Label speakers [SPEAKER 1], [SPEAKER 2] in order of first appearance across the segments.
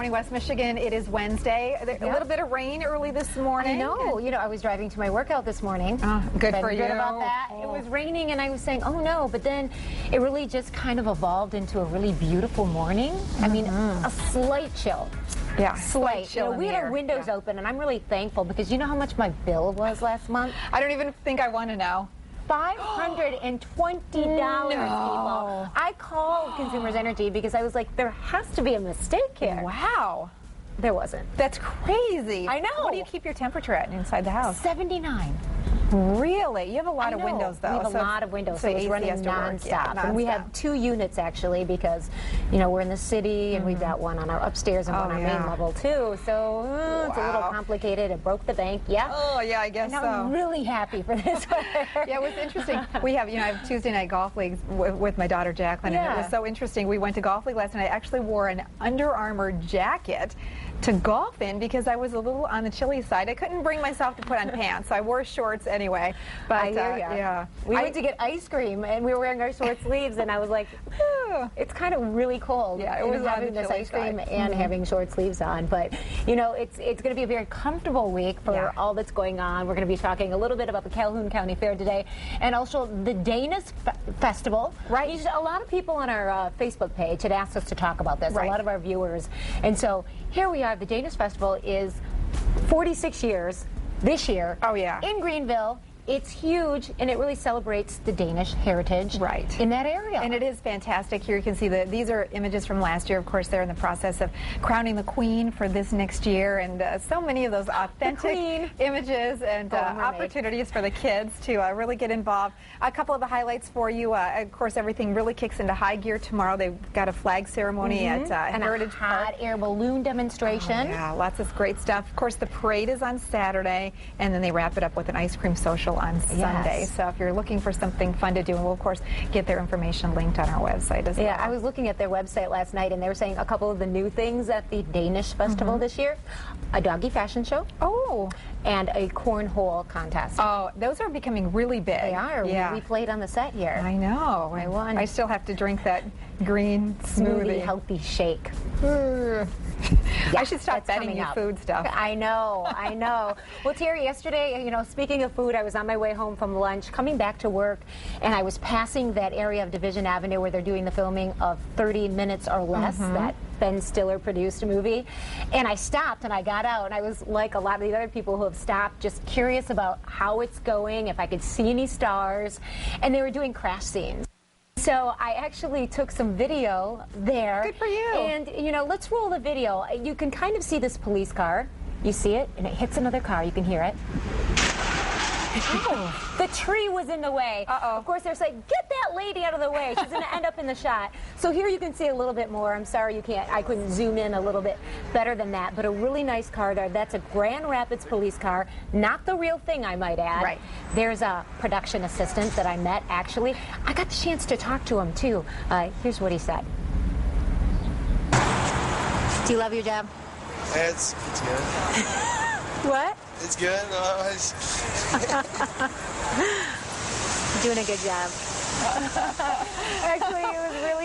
[SPEAKER 1] morning, West Michigan. It is Wednesday. A little bit of rain early this morning.
[SPEAKER 2] I know. You know, I was driving to my workout this morning.
[SPEAKER 1] Good for you.
[SPEAKER 2] Good about that. It was raining, and I was saying, oh no, but then it really just kind of evolved into a really beautiful morning. I mean, a slight chill.
[SPEAKER 1] Yeah,
[SPEAKER 2] slight chill. You know, we had our windows open, and I'm really thankful because you know how much my bill was last month?
[SPEAKER 1] I don't even think I want to know.
[SPEAKER 2] $520, people. I called Consumers Energy because I was like, there has to be a mistake here.
[SPEAKER 1] Wow.
[SPEAKER 2] There wasn't.
[SPEAKER 1] That's crazy.
[SPEAKER 2] I know.
[SPEAKER 1] What do you keep your temperature at inside the house?
[SPEAKER 2] 79.
[SPEAKER 1] Really? You have a lot of windows, though.
[SPEAKER 2] We have a lot of windows, so it's running nonstop. And we have 2 units, actually, because, you know, we're in the city, and we've got one on our upstairs and one on our main level, too. So it's a little complicated. It broke the bank,
[SPEAKER 1] Oh, yeah, I guess
[SPEAKER 2] so. I'm really happy for this weather.
[SPEAKER 1] Yeah, it was interesting. We have, you know, I have Tuesday night golf leagues with my daughter, Jacqueline, and it was so interesting. We went to golf league last night. I actually wore an Under Armour jacket to golf in because I was a little on the chilly side. I couldn't bring myself to put on pants, so I wore shorts anyway. But
[SPEAKER 2] I hear ya.
[SPEAKER 1] yeah,
[SPEAKER 2] we went to get ice cream, and we were wearing our short sleeves, and I was like, it's kind of really cold.
[SPEAKER 1] Yeah, it was
[SPEAKER 2] having this ice cream and having short sleeves on. But you know, it's going to be a very comfortable week for all that's going on. We're going to be talking a little bit about the Calhoun County Fair today, and also the Danish Festival. Right. A lot of people on our Facebook page had asked us to talk about this. A lot of our viewers, and so here we are. The Danish Festival is 46 years this year.
[SPEAKER 1] Oh, yeah.
[SPEAKER 2] In Greenville. It's huge, and it really celebrates the Danish heritage in that area.
[SPEAKER 1] And it is fantastic. Here you can see these are images from last year. Of course, they're in the process of crowning the queen for this next year, and so many of those authentic images and opportunities for the kids to really get involved. A couple of the highlights for you. Of course, everything really kicks into high gear tomorrow. They've got a flag ceremony at Heritage Park.
[SPEAKER 2] Hot air balloon demonstration.
[SPEAKER 1] Yeah, lots of great stuff. Of course, the parade is on Saturday, and then they wrap it up with an ice cream social on Sunday. So if you're looking for something fun to do, and we'll of course get their information linked on our website as well.
[SPEAKER 2] Yeah, I was looking at their website last night, and they were saying a couple of the new things at the Danish Festival this year. A doggy fashion show.
[SPEAKER 1] Oh.
[SPEAKER 2] And a cornhole contest.
[SPEAKER 1] Oh, those are becoming really big.
[SPEAKER 2] They are. Yeah. We played on the set here.
[SPEAKER 1] I know.
[SPEAKER 2] I won.
[SPEAKER 1] I still have to drink that green smoothie.
[SPEAKER 2] Healthy shake.
[SPEAKER 1] I should stop betting you food stuff.
[SPEAKER 2] I know. Well, Terry, yesterday, you know, speaking of food, I was on my way home from lunch, coming back to work, and I was passing that area of Division Avenue where they're doing the filming of 30 Minutes or Less, that Ben Stiller produced movie. And I stopped and I got out, and I was like a lot of the other people who have stopped, just curious about how it's going, if I could see any stars. And they were doing crash scenes. So I actually took some video there.
[SPEAKER 1] Good for you.
[SPEAKER 2] And, you know, let's roll the video. You can kind of see this police car. You see it, and it hits another car. You can hear it. The tree was in the way. Of course, they're saying, get that lady out of the way. She's going to end up in the shot. So here you can see a little bit more. I'm sorry you can't. I couldn't zoom in a little bit better than that. But a really nice car there. That's a Grand Rapids police car. Not the real thing, I might add.
[SPEAKER 1] Right.
[SPEAKER 2] There's a production assistant that I met, actually. I got the chance to talk to him, too. Here's what he said. Do you love your job?
[SPEAKER 3] It's good.
[SPEAKER 2] What?
[SPEAKER 3] It's good.
[SPEAKER 2] Doing a good job. Actually,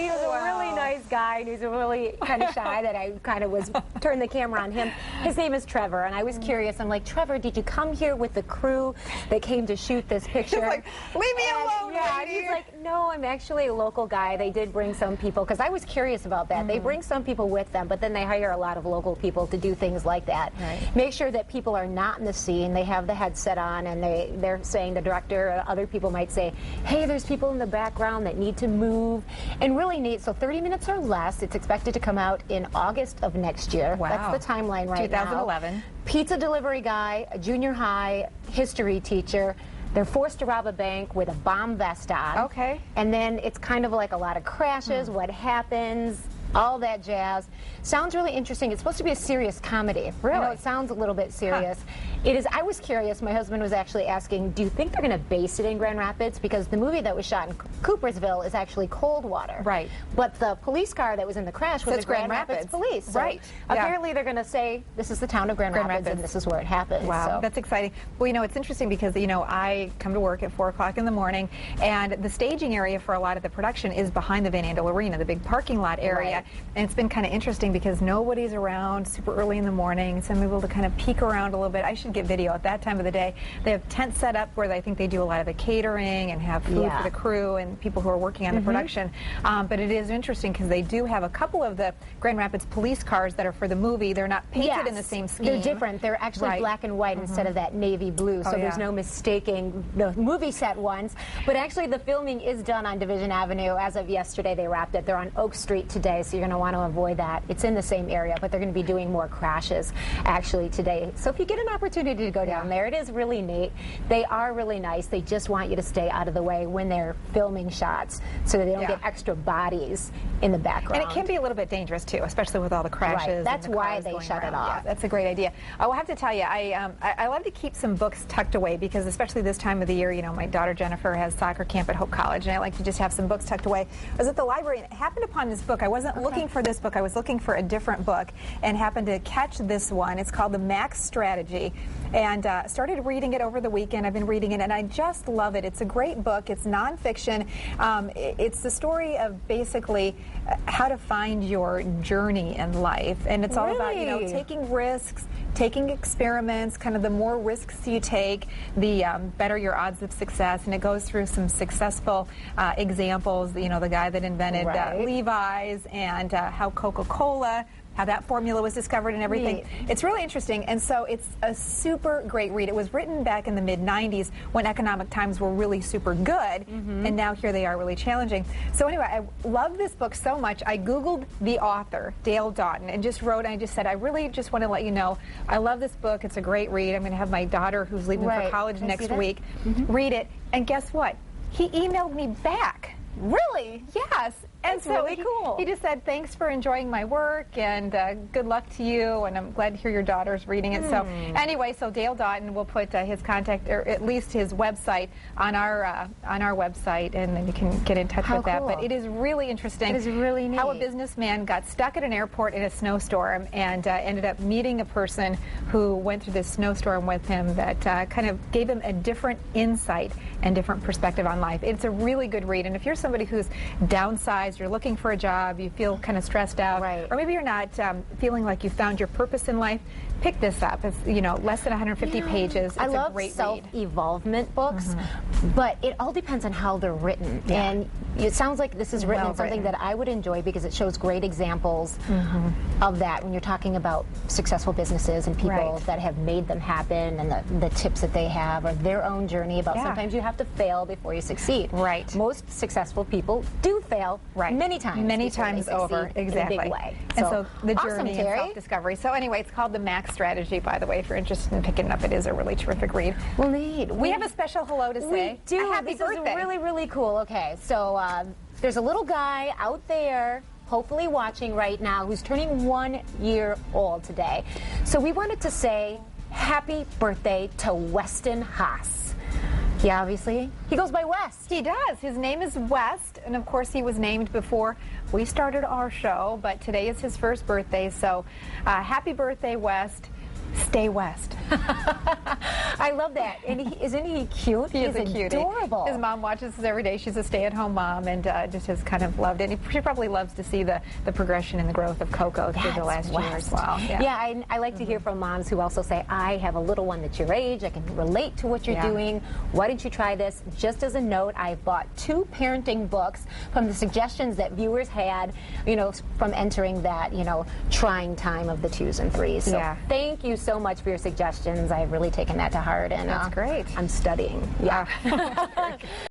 [SPEAKER 2] he was a really nice guy, and he's really kind of shy that I kind of was turned the camera on him. His name is Trevor, and I was curious. I'm like, Trevor, did you come here with the crew that came to shoot this picture?
[SPEAKER 1] He's like, leave me alone,
[SPEAKER 2] lady. He's like, no, I'm actually a local guy. They did bring some people, because I was curious about that. They bring some people with them, but then they hire a lot of local people to do things like that. Make sure that people are not in the scene. They have the headset on, and they're saying, the director or other people might say, hey, there's people in the background that need to move, and really neat. So 30 Minutes or Less. It's expected to come out in August of next year.
[SPEAKER 1] Wow.
[SPEAKER 2] That's the timeline right now.
[SPEAKER 1] 2011.
[SPEAKER 2] Pizza delivery guy, a junior high history teacher. They're forced to rob a bank with a bomb vest on.
[SPEAKER 1] Okay.
[SPEAKER 2] And then it's kind of like a lot of crashes, what happens, all that jazz. Sounds really interesting. It's supposed to be a serious comedy.
[SPEAKER 1] Really?
[SPEAKER 2] I know it sounds a little bit serious. It is. I was curious. My husband was actually asking, do you think they're going to base it in Grand Rapids? Because the movie that was shot in Coopersville is actually Coldwater.
[SPEAKER 1] Right.
[SPEAKER 2] But the police car that was in the crash was
[SPEAKER 1] Grand
[SPEAKER 2] Rapids police. So
[SPEAKER 1] right.
[SPEAKER 2] Apparently they're going to say, this is the town of Grand Rapids, and this is where it happened.
[SPEAKER 1] Wow.
[SPEAKER 2] So.
[SPEAKER 1] That's exciting. Well, you know, it's interesting because, you know, I come to work at 4 o'clock in the morning, and the staging area for a lot of the production is behind the Van Andel Arena, the big parking lot area. area. And it's been kind of interesting because nobody's around super early in the morning, so I'm able to kind of peek around a little bit. I should get video at that time of the day. They have tents set up where I think they do a lot of the catering and have food for the crew and people who are working on the production. But it is interesting because they do have a couple of the Grand Rapids police cars that are for the movie. They're not painted in the same scheme.
[SPEAKER 2] They're different. They're actually black and white instead of that navy blue, so there's no mistaking the movie set ones. But actually the filming is done on Division Avenue. As of yesterday, they wrapped it. They're on Oak Street today, so you're going to want to avoid that. It's in the same area, but they're going to be doing more crashes actually today. So if you get an opportunity to go down there, it is really neat. They are really nice. They just want you to stay out of the way when they're filming shots so that they don't get extra bodies in the background.
[SPEAKER 1] And it can be a little bit dangerous too, especially with all the crashes.
[SPEAKER 2] Right. That's
[SPEAKER 1] and the
[SPEAKER 2] why they shut it off.
[SPEAKER 1] Yeah, that's a great idea. I will have to tell you, I love to keep some books tucked away because especially this time of the year, you know, my daughter Jennifer has soccer camp at Hope College, and I like to just have some books tucked away. I was at the library and happened upon this book. I wasn't looking for this book. I was looking for a different book and happened to catch this one. It's called The Max Strategy, and started reading it over the weekend. I've been reading it, and I just love it. It's a great book. It's nonfiction. It's the story of basically how to find your journey in life, and it's all about, you know, taking risks, taking experiments. Kind of the more risks you take, the better your odds of success. And it goes through some successful examples. You know, the guy that invented Levi's, and how Coca-Cola, how that formula was discovered and everything. It's really interesting, and so it's a super great read. It was written back in the mid-90s when economic times were really super good, and now here they are really challenging. So anyway, I love this book so much. I Googled the author, Dale Doughton, and just wrote, and I just said, I really just want to let you know, I love this book. It's a great read. I'm going to have my daughter, who's leaving for college next week, read it. And guess what? He emailed me back.
[SPEAKER 2] Really?
[SPEAKER 1] Yes. And
[SPEAKER 2] That's
[SPEAKER 1] so
[SPEAKER 2] really cool.
[SPEAKER 1] He just said, thanks for enjoying my work, and good luck to you, and I'm glad to hear your daughter's reading it. So anyway, so Dale Doughton will put his contact, or at least his website, on our website, and then you can get in touch with that. But it is really interesting.
[SPEAKER 2] It is really neat.
[SPEAKER 1] How a businessman got stuck at an airport in a snowstorm and ended up meeting a person who went through this snowstorm with him that kind of gave him a different insight and different perspective on life. It's a really good read, and if you're somebody who's downsized, you're looking for a job, you feel kind of stressed out, or maybe you're not feeling like you found your purpose in life, pick this up. It's, you know, less than 150 pages. It's
[SPEAKER 2] I love
[SPEAKER 1] a great
[SPEAKER 2] self-evolvement books, but it all depends on how they're written. And it sounds like this is written in something that I would enjoy because it shows great examples of that when you're talking about successful businesses and people that have made them happen, and the tips that they have, or their own journey about sometimes you have to fail before you succeed. Most successful people do fail many times over.
[SPEAKER 1] Exactly.
[SPEAKER 2] In a big way.
[SPEAKER 1] And so the journey and self-discovery. So anyway, it's called The Max Strategy, by the way, if you're interested in picking it up. It is a really terrific read.
[SPEAKER 2] Well, neat.
[SPEAKER 1] We have a special hello to say.
[SPEAKER 2] We do.
[SPEAKER 1] Happy birthday.
[SPEAKER 2] Is really, really cool. Okay, so there's a little guy out there hopefully watching right now who's turning 1 year old today. So we wanted to say happy birthday to Weston Haas. He goes by West.
[SPEAKER 1] He does. His name is West, and of course he was named before we started our show, but today is his first birthday, so happy birthday, West. Stay West.
[SPEAKER 2] I love that. And isn't he cute?
[SPEAKER 1] He's a cutie.
[SPEAKER 2] Adorable.
[SPEAKER 1] His mom watches us every day. She's a stay-at-home mom, and just has kind of loved it. And she probably loves to see the progression and the growth of Coco through the last year as well.
[SPEAKER 2] I like to hear from moms who also say, I have a little one that's your age. I can relate to what you're doing. Why don't you try this? Just as a note, I bought 2 parenting books from the suggestions that viewers had, you know, from entering that, you know, trying time of the 2s and 3s. So thank you so much for your suggestions. I've really taken that to heart, and
[SPEAKER 1] that's great.
[SPEAKER 2] I'm studying.